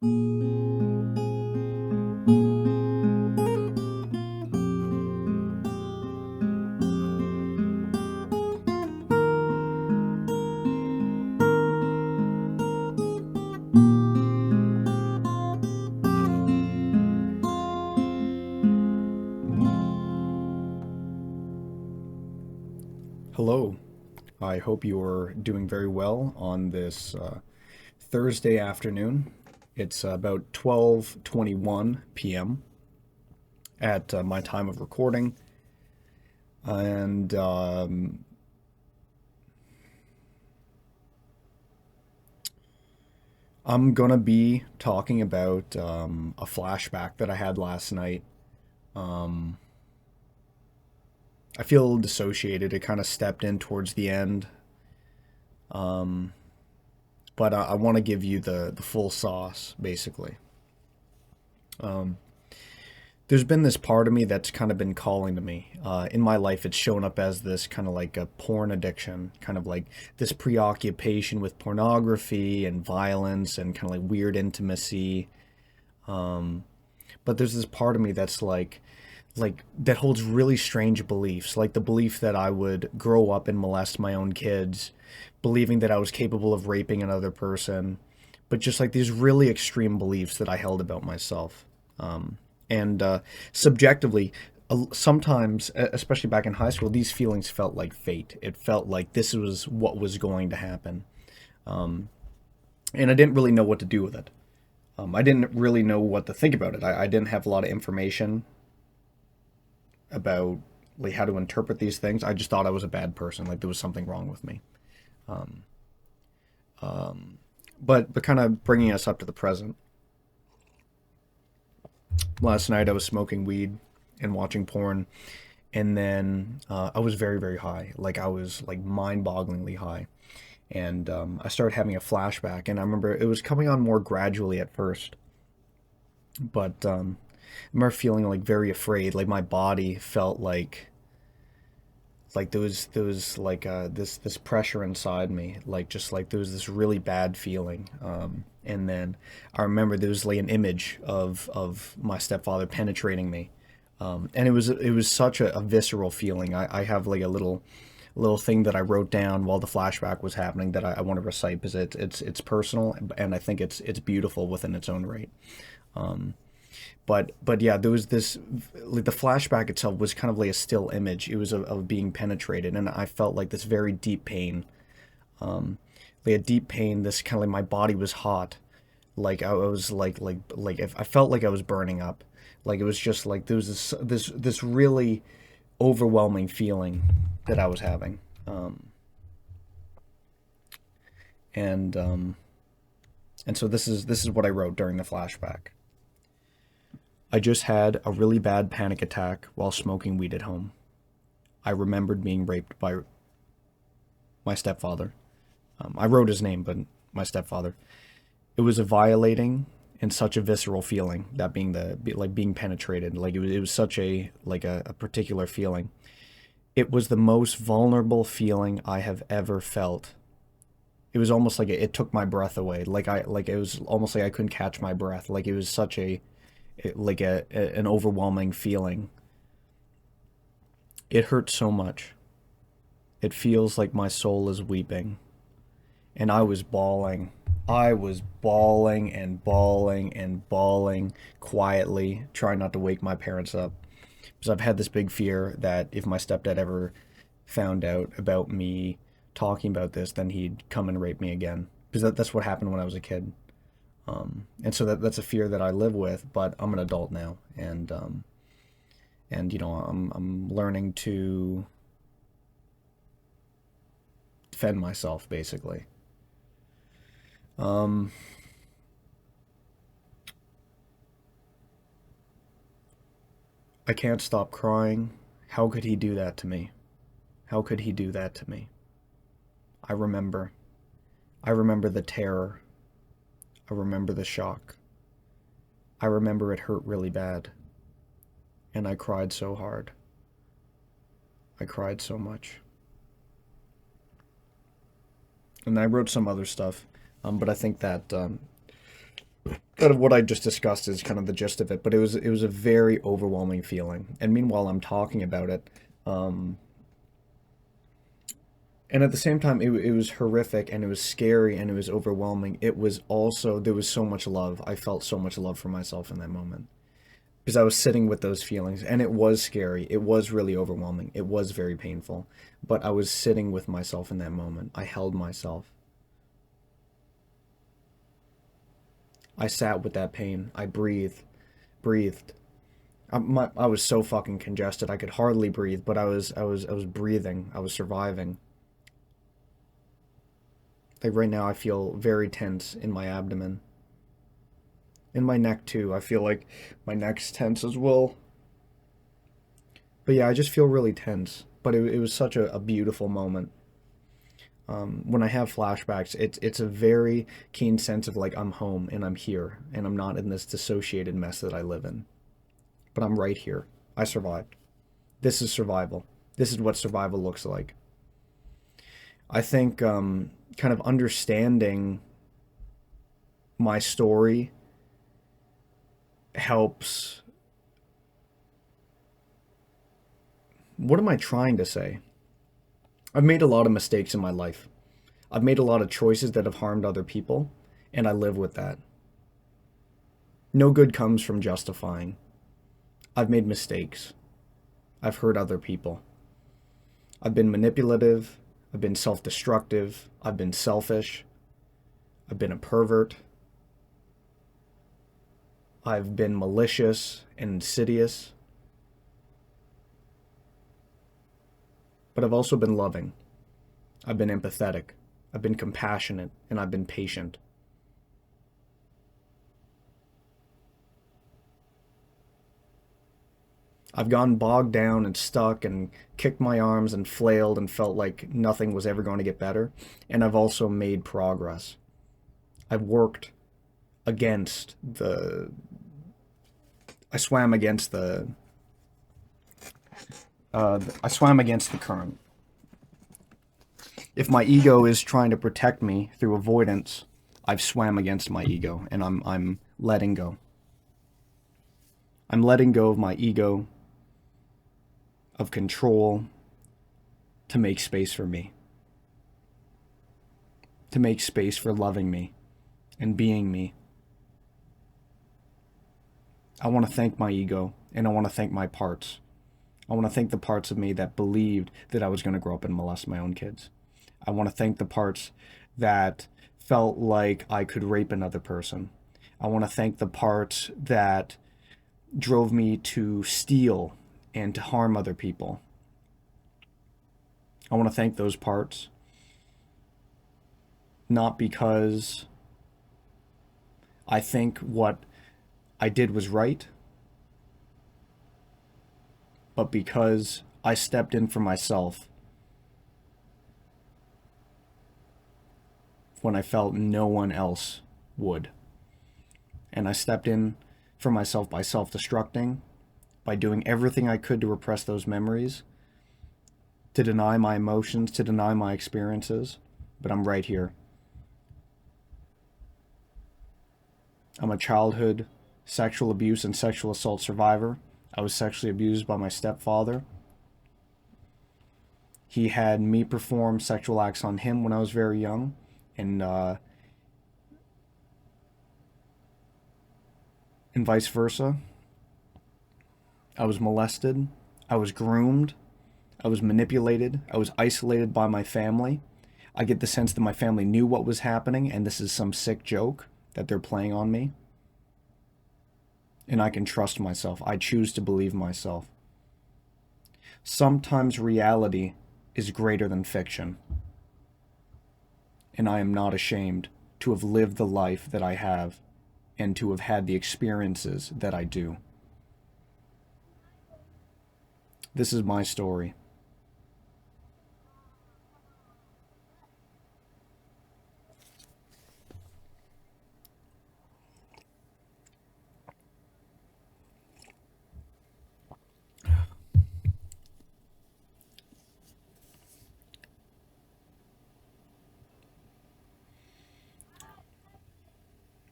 Hello. I hope you're doing very well on this Thursday afternoon. It's about 12:21 p.m. at my time of recording, and I'm gonna be talking about a flashback that I had last night. Um, I feel a little dissociated. It kind of stepped in towards the end, um, but I want to give you the full sauce, basically. Um, there's been this part of me that's kind of been calling to me. In my life, it's shown up as this kind of like a porn addiction, kind of like this preoccupation with pornography and violence and kind of like weird intimacy. Um, but there's this part of me that's like that holds really strange beliefs, like the belief that I would grow up and molest my own kids, believing that I was capable of raping another person, but just like these really extreme beliefs that I held about myself. And Subjectively, sometimes, especially back in high school, these feelings felt like fate. It felt like this was what was going to happen. Um, and I didn't really know what to do with it. I didn't really know what to think about it. I didn't have a lot of information about like how to interpret these things. I just thought I was a bad person, like there was something wrong with me. Um, but kind of bringing us up to the present. Last night I was smoking weed and watching porn, and then I was very high. Like I was like mind-bogglingly high, and I started having a flashback. And I remember it was coming on more gradually at first, but I remember feeling like very afraid. Like my body felt like there was like this pressure inside me, like just like there was this really bad feeling. And then I remember there was like an image of my stepfather penetrating me, and it was such a visceral feeling. I have like a little thing that I wrote down while the flashback was happening that I want to recite because it's personal, and I think it's beautiful within its own right. Um, but yeah, there was this like the flashback itself was kind of like a still image. It was of being penetrated, and I felt like this very deep pain, um, like a deep pain. This kind of like my body was hot, like I was like if I felt like I was burning up, like it was just like there was this really overwhelming feeling that I was having, and and so this is what I wrote during the flashback. I just had a really bad panic attack while smoking weed at home. I remembered being raped by my stepfather. I wrote his name, but my stepfather. It was a violating and such a visceral feeling, that being the like being penetrated. Like it was such a like a particular feeling. It was the most vulnerable feeling I have ever felt. It was almost like it took my breath away. Like it was almost like I couldn't catch my breath. Like it was such like an overwhelming feeling. It hurts so much. It feels like my soul is weeping. And I was bawling. I was bawling and bawling and bawling quietly, trying not to wake my parents up. Because I've had this big fear that if my stepdad ever found out about me talking about this, then he'd come and rape me again. Because that's what happened when I was a kid. And so that's a fear that I live with, but I'm an adult now, and I'm learning to defend myself basically. Um, I can't stop crying. How could he do that to me? How could he do that to me? I remember. I remember the terror. I remember the shock. I remember it hurt really bad, and I cried so hard. I cried so much. And I wrote some other stuff, but I think that Kind of what I just discussed is kind of the gist of it, but it was a very overwhelming feeling. And meanwhile, I'm talking about it, um, and at the same time, it was horrific and it was scary and it was overwhelming. It was also there was so much love. I felt so much love for myself in that moment because I was sitting with those feelings, and it was scary. It was really overwhelming. It was very painful, but I was sitting with myself in that moment. I held myself. I sat with that pain. I breathed. I was so fucking congested. I could hardly breathe, but I was breathing. I was surviving. Like right now, I feel very tense in my abdomen, in my neck too. I feel like my neck's tense as well. But yeah, I just feel really tense. But it was such a beautiful moment. When I have flashbacks, it's a very keen sense of like I'm home and I'm here and I'm not in this dissociated mess that I live in. But I'm right here. I survived. This is survival. This is what survival looks like. I think kind of understanding my story helps. What am I trying to say? I've made a lot of mistakes in my life. I've made a lot of choices that have harmed other people, and I live with that. No good comes from justifying. I've made mistakes. I've hurt other people. I've been manipulative. I've been self destructive. I've been selfish. I've been a pervert. I've been malicious and insidious. But I've also been loving. I've been empathetic. I've been compassionate. And I've been patient. I've gone bogged down and stuck and kicked my arms and flailed and felt like nothing was ever going to get better. And I've also made progress. I've worked against the. I swam against the. I swam against the current. If my ego is trying to protect me through avoidance, I've swam against my ego, and I'm letting go. I'm letting go of my ego, of control, to make space for me, to make space for loving me and being me. I want to thank my ego, and I want to thank my parts. I want to thank the parts of me that believed that I was going to grow up and molest my own kids. I want to thank the parts that felt like I could rape another person. I want to thank the parts that drove me to steal and to harm other people. I want to thank those parts, not because I think what I did was right, but because I stepped in for myself when I felt no one else would. And I stepped in for myself by self-destructing, by doing everything I could to repress those memories, to deny my emotions, to deny my experiences. But I'm right here. I'm a childhood sexual abuse and sexual assault survivor. I was sexually abused by my stepfather. He had me perform sexual acts on him when I was very young, and vice versa. I was molested. I was groomed. I was manipulated. I was isolated by my family. I get the sense that my family knew what was happening, and this is some sick joke that they're playing on me. And I can trust myself. I choose to believe myself. Sometimes reality is greater than fiction. And I am not ashamed to have lived the life that I have and to have had the experiences that I do. This is my story.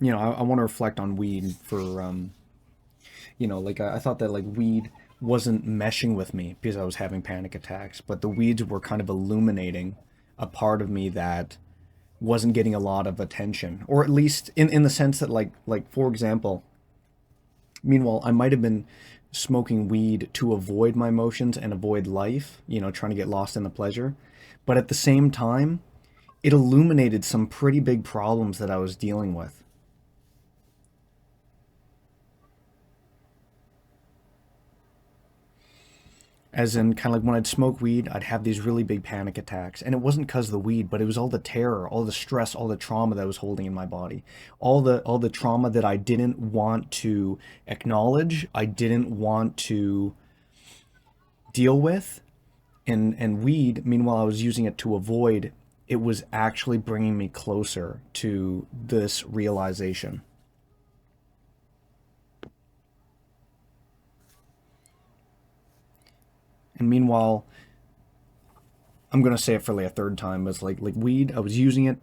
I want to reflect on weed for, like I thought that like weed wasn't meshing with me because I was having panic attacks, but the weeds were kind of illuminating a part of me that wasn't getting a lot of attention, or at least in the sense that like for example, meanwhile I might have been smoking weed to avoid my emotions and avoid life, trying to get lost in the pleasure, but at the same time, it illuminated some pretty big problems that I was dealing with. As in, kind of like when I'd smoke weed, I'd have these really big panic attacks. And it wasn't because of the weed, but it was all the terror, all the stress, all the trauma that I was holding in my body. All the trauma that I didn't want to acknowledge, I didn't want to deal with. And weed, meanwhile, I was using it to avoid, it was actually bringing me closer to this realization. And meanwhile, I'm gonna say it for like a third time, but it's like weed, I was using it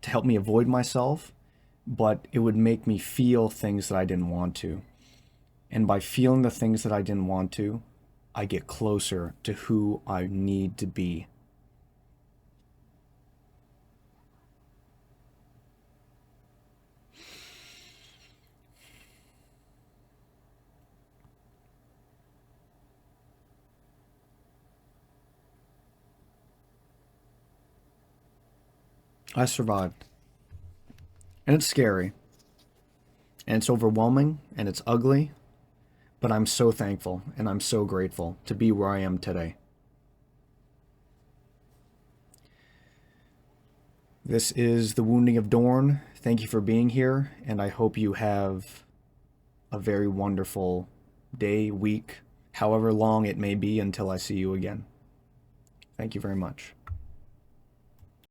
to help me avoid myself, but it would make me feel things that I didn't want to. And by feeling the things that I didn't want to, I get closer to who I need to be. I survived. And it's scary. And it's overwhelming. And it's ugly. But I'm so thankful and I'm so grateful to be where I am today. This is The Wounding of Dorn. Thank you for being here, and I hope you have a very wonderful day, week, however long it may be until I see you again. Thank you very much.